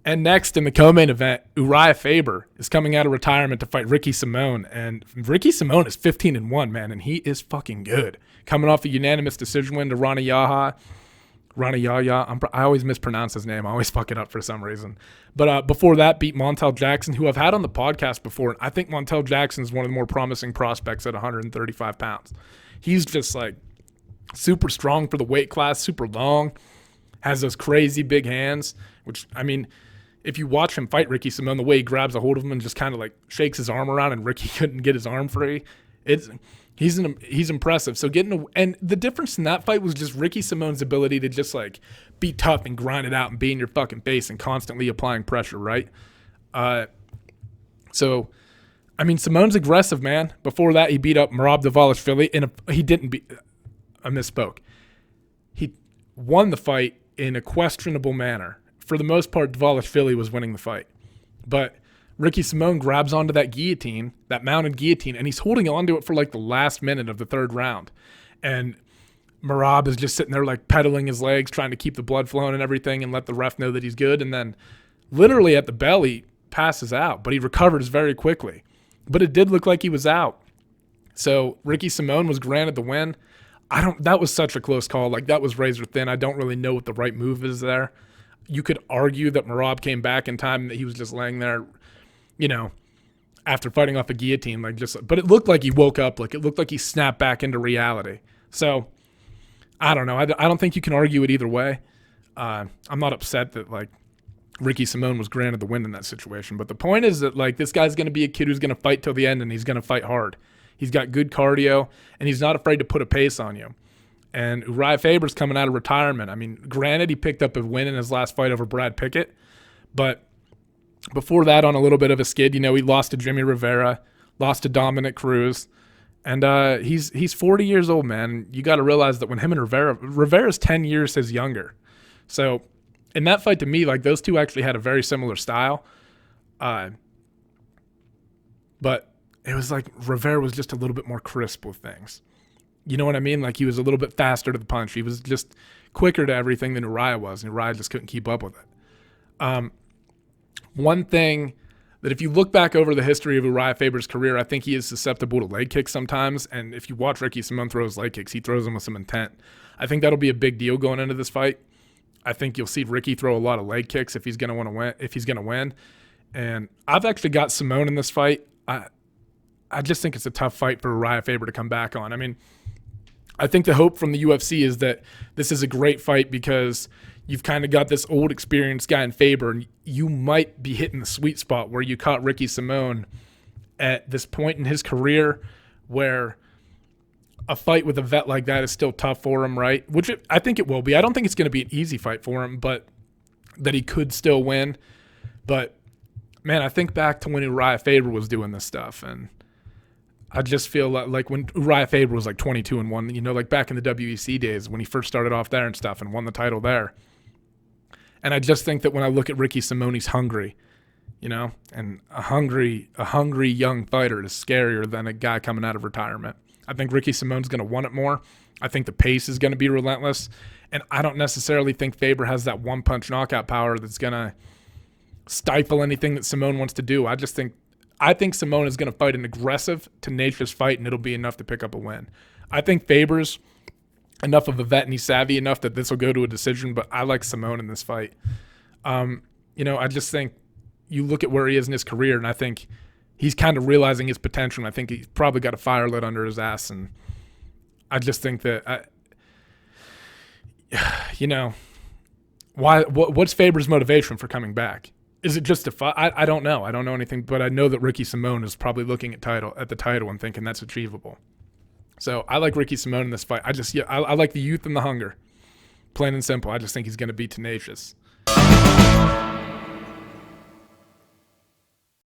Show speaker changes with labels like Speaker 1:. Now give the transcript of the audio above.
Speaker 1: And next in the co-main event, Urijah Faber is coming out of retirement to fight Ricky Simón. And Ricky Simón is 15-1, man, and he is fucking good. Coming off a unanimous decision win to Rani Yahya. I always mispronounce his name. I always fuck it up for some reason. But before that, beat Montel Jackson, who I've had on the podcast before. And I think Montel Jackson is one of the more promising prospects at 135 pounds. He's just like super strong for the weight class, super long, has those crazy big hands, which, I mean, if you watch him fight Ricky Simón, the way he grabs a hold of him and just kind of like shakes his arm around and Ricky couldn't get his arm free, he's impressive. So and the difference in that fight was just Ricky Simón's ability to just like be tough and grind it out and be in your fucking face and constantly applying pressure, right? So, I mean, Simón's aggressive, man. Before that, he beat up Merab Dvalishvili, and I misspoke. He won the fight in a questionable manner. For the most part, Dvalishvili was winning the fight. But Ricky Simón grabs onto that guillotine, that mounted guillotine, and he's holding onto it for like the last minute of the third round. And Merab is just sitting there like pedaling his legs, trying to keep the blood flowing and everything and let the ref know that he's good. And then literally at the bell, he passes out, but he recovers very quickly. But it did look like he was out. So Ricky Simón was granted the win. That was such a close call. Like, that was razor thin. I don't really know what the right move is there. You could argue that Merab came back in time and that he was just laying there, you know, after fighting off a guillotine, but it looked like he woke up. Like, it looked like he snapped back into reality. So I don't know. I don't think you can argue it either way. I'm not upset that like Ricky Simón was granted the win in that situation. But the point is that like this guy's going to be a kid who's going to fight till the end, and he's going to fight hard. He's got good cardio, and he's not afraid to put a pace on you. And Urijah Faber's coming out of retirement. I mean, granted, he picked up a win in his last fight over Brad Pickett, but before that, on a little bit of a skid, you know, he lost to Jimmy Rivera, lost to Dominic Cruz, and he's 40 years old, man. You got to realize that when him and Rivera's 10 years his younger. So in that fight, to me, like those two actually had a very similar style, but it was like Rivera was just a little bit more crisp with things. You know what I mean? Like he was a little bit faster to the punch. He was just quicker to everything than Urijah was, and Urijah just couldn't keep up with it. One thing that if you look back over the history of Urijah Faber's career, I think he is susceptible to leg kicks sometimes. And if you watch Ricky Simón throw his leg kicks, he throws them with some intent. I think that'll be a big deal going into this fight. I think you'll see Ricky throw a lot of leg kicks if he's going to win. And I've actually got Simón in this fight. I just think it's a tough fight for Urijah Faber to come back on. I mean, I think the hope from the UFC is that this is a great fight because you've kind of got this old experienced guy in Faber, and you might be hitting the sweet spot where you caught Ricky Simón at this point in his career where a fight with a vet like that is still tough for him, right? I think it will be. I don't think it's going to be an easy fight for him, but that he could still win. But, man, I think back to when Urijah Faber was doing this stuff, and I just feel like when Urijah Faber was like 22-1, you know, like back in the WEC days when he first started off there and stuff and won the title there. And I just think that when I look at Ricky Simón, he's hungry, you know, and a hungry young fighter is scarier than a guy coming out of retirement. I think Ricky Simón's going to want it more. I think the pace is going to be relentless. And I don't necessarily think Faber has that one-punch knockout power that's going to stifle anything that Simón wants to do. I think Simón is going to fight an aggressive, tenacious fight, and it'll be enough to pick up a win. I think Faber's enough of a vet and he's savvy enough that this will go to a decision, but I like Simón in this fight. You know, I just think you look at where he is in his career, and I think he's kind of realizing his potential, and I think he's probably got a fire lit under his ass, and I just think that, you know, what's Faber's motivation for coming back? Is it just a fight? I don't know. I don't know anything, but I know that Ricky Simón is probably looking at the title and thinking that's achievable. So I like Ricky Simón in this fight. I like the youth and the hunger. Plain and simple. I just think he's going to be tenacious.